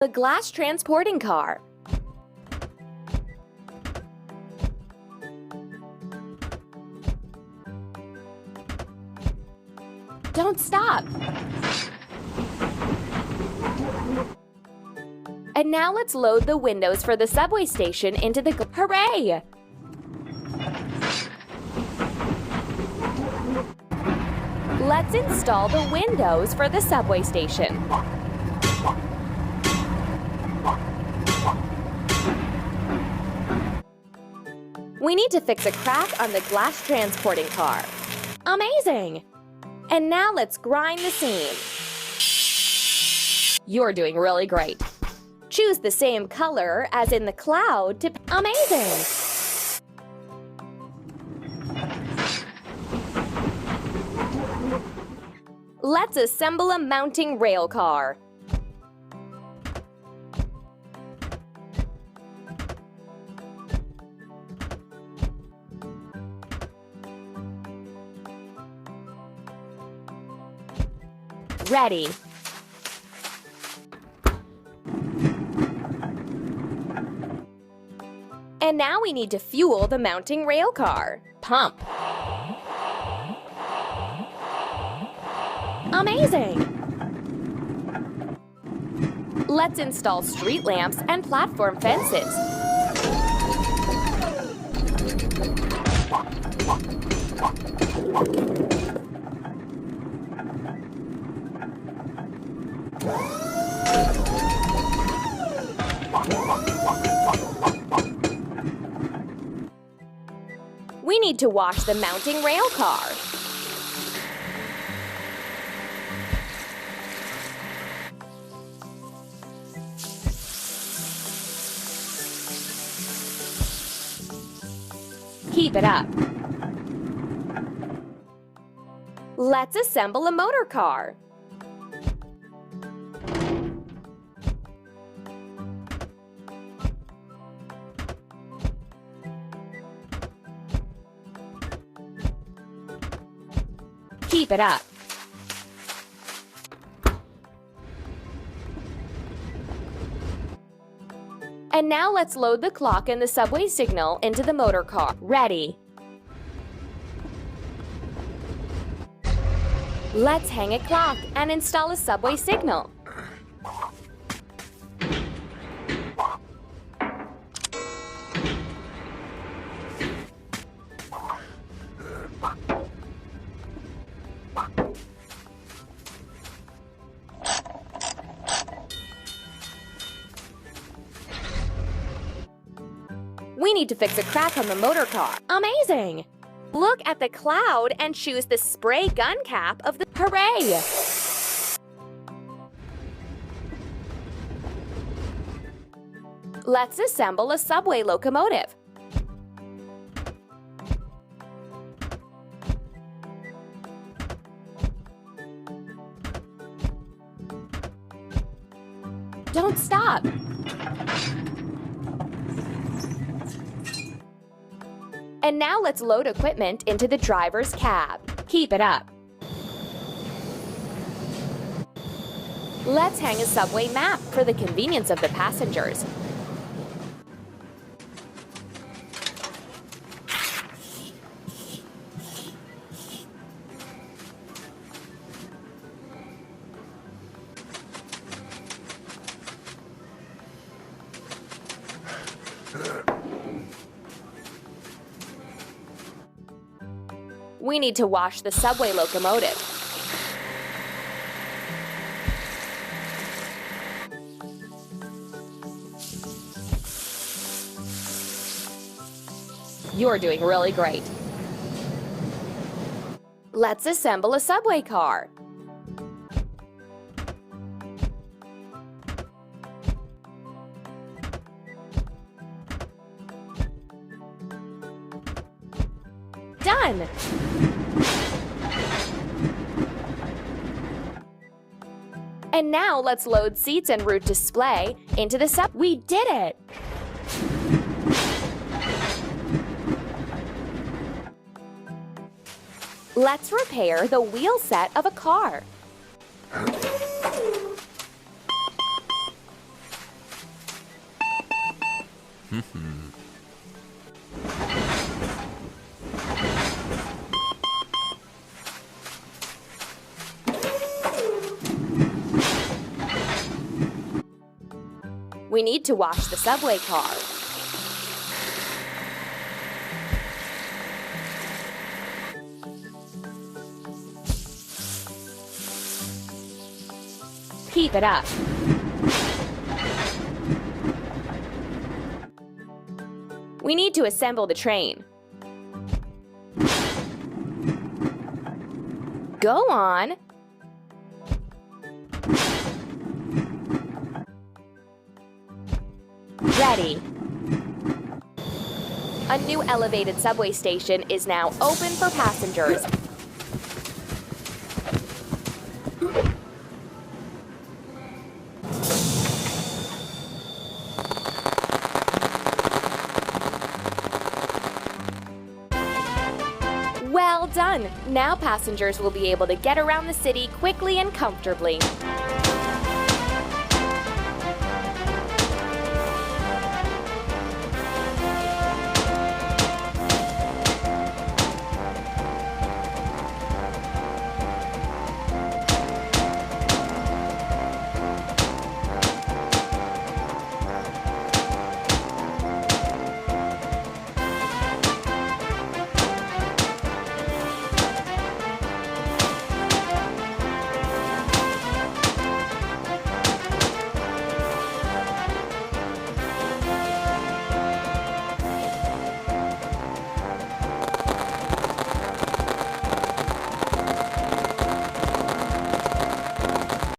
The glass transporting car. Don't stop! And now let's load the windows for the subway station into the hooray! Let's install the windows for the subway station. We need to fix a crack on the glass transporting car. Amazing! And now let's grind the seam. You're doing really great. Choose the same color as in the cloud to... Amazing! Let's assemble a mounting rail car. Ready. And now we need to fuel the mounting rail car. Pump. Amazing! Let's install street lamps and platform fences. We need to wash the mounting rail car. Keep it up. Let's assemble a motor car. Keep it up. And now let's load the clock and the subway signal into the motor car. Ready. Let's hang a clock and install a subway signal. We need to fix a crack on the motor car. Amazing! Look at the cloud and choose the spray gun cap of the... Hooray! Let's assemble a subway locomotive. Don't stop! And now let's load equipment into the driver's cab. Keep it up. Let's hang a subway map for the convenience of the passengers. We need to wash the subway locomotive. You're doing really great. Let's assemble a subway car. Done! And now let's load seats and route display into the sub. We did it! Let's repair the wheel set of a car. We need to wash the subway car. Keep it up. We need to assemble the train. Go on. Ready. A new elevated subway station is now open for passengers. Well done! Now passengers will be able to get around the city quickly and comfortably.